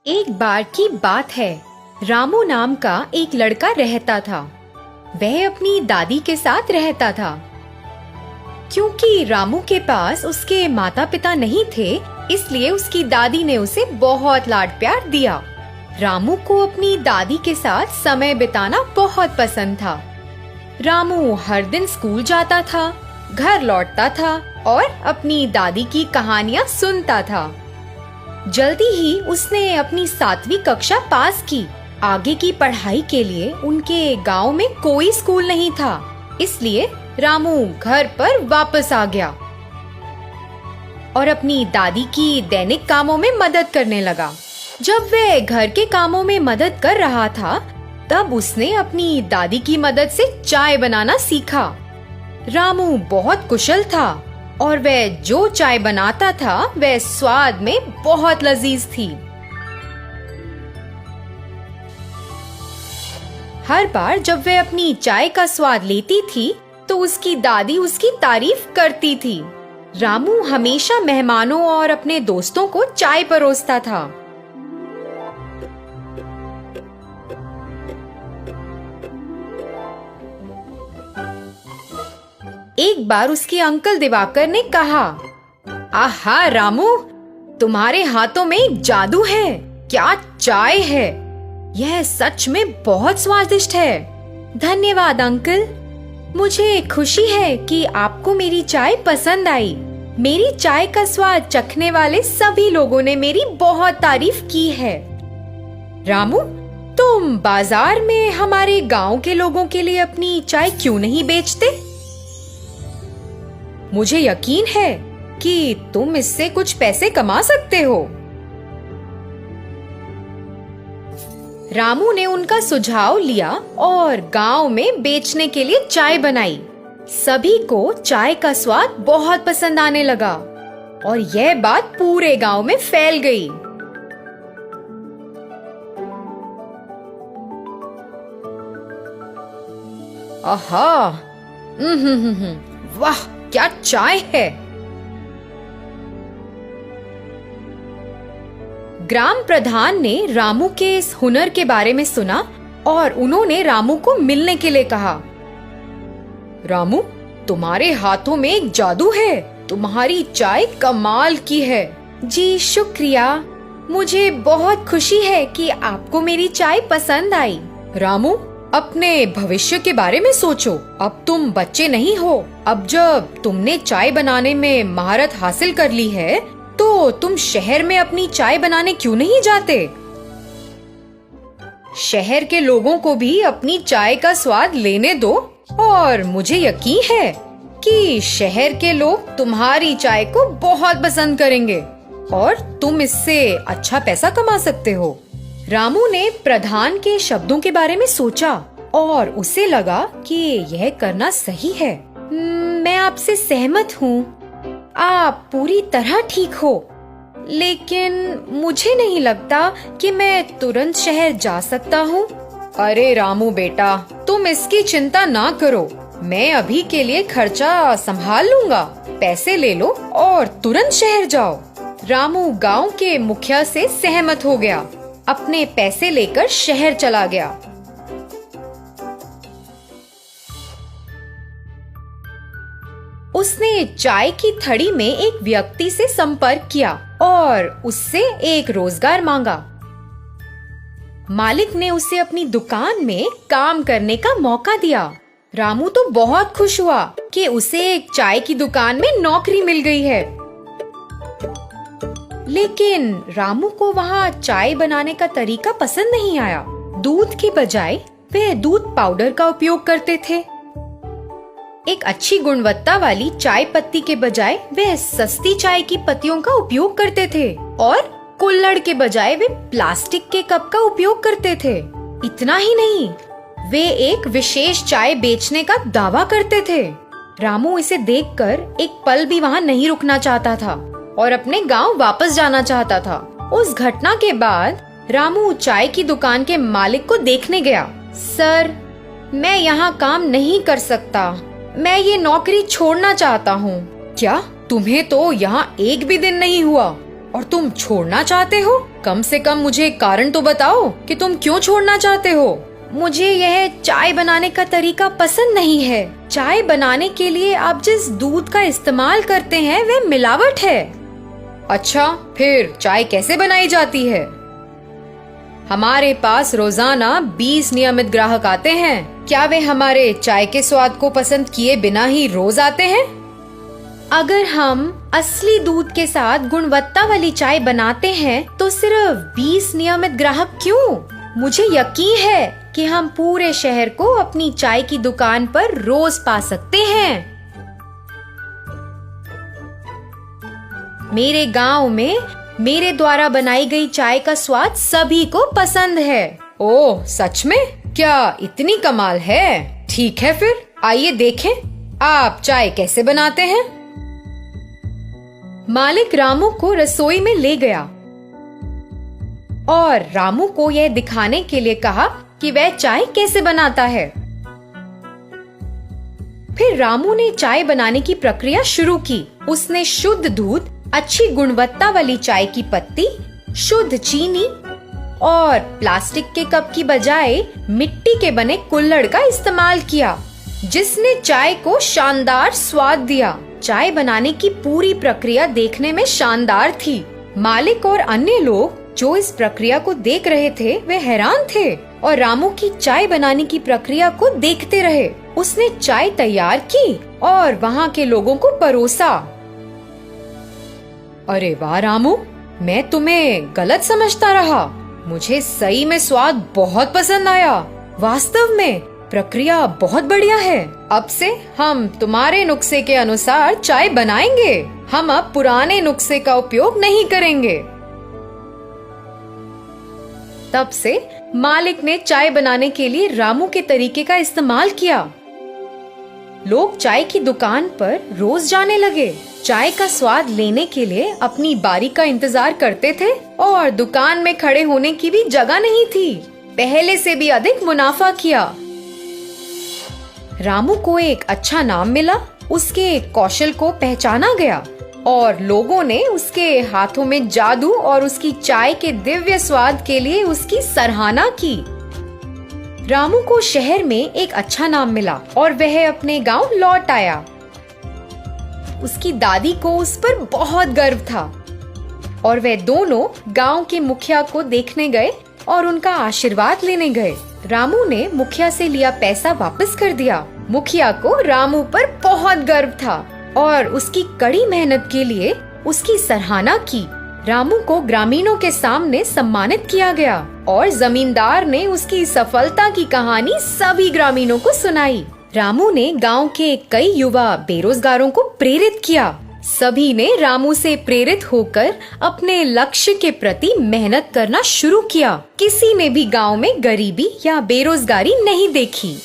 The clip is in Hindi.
एक बार की बात है। रामू नाम का एक लड़का रहता था। वह अपनी दादी के साथ रहता था। क्योंकि रामू के पास उसके माता पिता नहीं थे, इसलिए उसकी दादी ने उसे बहुत लाड प्यार दिया। रामू को अपनी दादी के साथ समय बिताना बहुत पसंद था। रामू हर दिन स्कूल जाता था, घर लौटता था और अपनी दादी की कहानियाँ सुनता था। जल्दी ही उसने अपनी 7वीं कक्षा पास की। आगे की पढ़ाई के लिए उनके गांव में कोई स्कूल नहीं था, इसलिए रामू घर पर वापस आ गया और अपनी दादी की दैनिक कामों में मदद करने लगा। जब वह घर के कामों में मदद कर रहा था, तब उसने अपनी दादी की मदद से चाय बनाना सीखा। रामू बहुत कुशल था और वह जो चाय बनाता था वह स्वाद में बहुत लजीज थी। हर बार जब वह अपनी चाय का स्वाद लेती थी, तो उसकी दादी उसकी तारीफ करती थी। रामू हमेशा मेहमानों और अपने दोस्तों को चाय परोसता था। एक बार उसके अंकल दिवाकर ने कहा, आहा रामू, तुम्हारे हाथों में जादू है। क्या चाय है! यह सच में बहुत स्वादिष्ट है। धन्यवाद अंकल। मुझे खुशी है कि आपको मेरी चाय पसंद आई। मेरी चाय का स्वाद चखने वाले सभी लोगों ने मेरी बहुत तारीफ की है। रामू, तुम बाजार में हमारे गांव के लोगों के लिए अपनी चाय क्यों नहीं बेचते? मुझे यकीन है कि तुम इससे कुछ पैसे कमा सकते हो। रामू ने उनका सुझाव लिया और गांव में बेचने के लिए चाय बनाई। सभी को चाय का स्वाद बहुत पसंद आने लगा और यह बात पूरे गांव में फैल गई। आहा, वाह, क्या चाय है! ग्राम प्रधान ने रामू के इस हुनर के बारे में सुना और उन्होंने रामू को मिलने के लिए कहा। रामू, तुम्हारे हाथों में एक जादू है। तुम्हारी चाय कमाल की है। जी शुक्रिया। मुझे बहुत खुशी है कि आपको मेरी चाय पसंद आई। रामू, अपने भविष्य के बारे में सोचो। अब तुम बच्चे नहीं हो। अब जब तुमने चाय बनाने में महारत हासिल कर ली है, तो तुम शहर में अपनी चाय बनाने क्यों नहीं जाते? शहर के लोगों को भी अपनी चाय का स्वाद लेने दो और मुझे यकीन है कि शहर के लोग तुम्हारी चाय को बहुत पसंद करेंगे और तुम इससे अच्छा पैसा कमा सकते हो। रामू ने प्रधान के शब्दों के बारे में सोचा और उसे लगा कि यह करना सही है। मैं आपसे सहमत हूँ। आप पूरी तरह ठीक हो, लेकिन मुझे नहीं लगता कि मैं तुरंत शहर जा सकता हूँ। अरे रामू बेटा, तुम इसकी चिंता ना करो। मैं अभी के लिए खर्चा संभाल लूंगा। पैसे ले लो और तुरंत शहर जाओ। रामू गांव के मुखिया से सहमत हो गया। अपने पैसे लेकर शहर चला गया। उसने चाय की थड़ी में एक व्यक्ति से संपर्क किया और उससे एक रोजगार मांगा। मालिक ने उसे अपनी दुकान में काम करने का मौका दिया। रामू तो बहुत खुश हुआ कि उसे एक चाय की दुकान में नौकरी मिल गई है। लेकिन रामू को वहाँ चाय बनाने का तरीका पसंद नहीं आया। दूध के बजाय वे दूध पाउडर का उपयोग करते थे। एक अच्छी गुणवत्ता वाली चाय पत्ती के बजाय वे सस्ती चाय की पत्तियों का उपयोग करते थे और कुल्हड़ के बजाय वे प्लास्टिक के कप का उपयोग करते थे। इतना ही नहीं, वे एक विशेष चाय बेचने का दावा करते थे। रामू इसे देखकर एक पल भी वहाँ नहीं रुकना चाहता था और अपने गांव वापस जाना चाहता था। उस घटना के बाद रामू चाय की दुकान के मालिक को देखने गया। सर, मैं यहाँ काम नहीं कर सकता। मैं ये नौकरी छोड़ना चाहता हूँ। क्या? तुम्हें तो यहाँ एक भी दिन नहीं हुआ। और तुम छोड़ना चाहते हो? कम से कम मुझे एक कारण तो बताओ कि तुम क्यों छोड़ना चाहते हो। मुझे यह चाय बनाने का तरीका पसंद नहीं है। चाय बनाने के लिए आप जिस दूध का इस्तेमाल करते हैं वह मिलावट है। अच्छा, फिर चाय कैसे बनाई जाती है? हमारे पास रोजाना 20 नियमित ग्राहक आते हैं। क्या वे हमारे चाय के स्वाद को पसंद किए बिना ही रोज आते हैं? अगर हम असली दूध के साथ गुणवत्ता वाली चाय बनाते हैं तो सिर्फ 20 नियमित ग्राहक क्यों? मुझे यकीन है कि हम पूरे शहर को अपनी चाय की दुकान पर रोज पा सकते हैं। मेरे गांव में मेरे द्वारा बनाई गई चाय का स्वाद सभी को पसंद है। ओह, सच में? क्या इतनी कमाल है? ठीक है, फिर आइए देखें आप चाय कैसे बनाते हैं। मालिक रामू को रसोई में ले गया और रामू को यह दिखाने के लिए कहा कि वह चाय कैसे बनाता है। फिर रामू ने चाय बनाने की प्रक्रिया शुरू की। उसने शुद्ध दूध, अच्छी गुणवत्ता वाली चाय की पत्ती, शुद्ध चीनी और प्लास्टिक के कप की बजाय मिट्टी के बने कुल्हड़ का इस्तेमाल किया, जिसने चाय को शानदार स्वाद दिया। चाय बनाने की पूरी प्रक्रिया देखने में शानदार थी। मालिक और अन्य लोग जो इस प्रक्रिया को देख रहे थे वे हैरान थे और रामू की चाय बनाने की प्रक्रिया को देखते रहे। उसने चाय तैयार की और वहाँ के लोगों को परोसा। अरे वाह रामू, मैं तुम्हें गलत समझता रहा। मुझे सही में स्वाद बहुत पसंद आया। वास्तव में प्रक्रिया बहुत बढ़िया है। अब से हम तुम्हारे नुस्खे के अनुसार चाय बनाएंगे। हम अब पुराने नुस्खे का उपयोग नहीं करेंगे। तब से मालिक ने चाय बनाने के लिए रामू के तरीके का इस्तेमाल किया। लोग चाय की दुकान पर रोज जाने लगे। चाय का स्वाद लेने के लिए अपनी बारी का इंतजार करते थे और दुकान में खड़े होने की भी जगह नहीं थी। पहले से भी अधिक मुनाफा किया। रामू को एक अच्छा नाम मिला। उसके कौशल को पहचाना गया और लोगों ने उसके हाथों में जादू और उसकी चाय के दिव्य स्वाद के लिए उसकी सराहना की। रामू को शहर में एक अच्छा नाम मिला और वह अपने गांव लौट आया। उसकी दादी को उस पर बहुत गर्व था और वे दोनों गांव के मुखिया को देखने गए और उनका आशीर्वाद लेने गए। रामू ने मुखिया से लिया पैसा वापस कर दिया। मुखिया को रामू पर बहुत गर्व था और उसकी कड़ी मेहनत के लिए उसकी सराहना की। रामू को ग्रामीणों के सामने सम्मानित किया गया और जमींदार ने उसकी सफलता की कहानी सभी ग्रामीणों को सुनाई। रामू ने गांव के कई युवा बेरोजगारों को प्रेरित किया। सभी ने रामू से प्रेरित होकर अपने लक्ष्य के प्रति मेहनत करना शुरू किया। किसी ने भी गांव में गरीबी या बेरोजगारी नहीं देखी।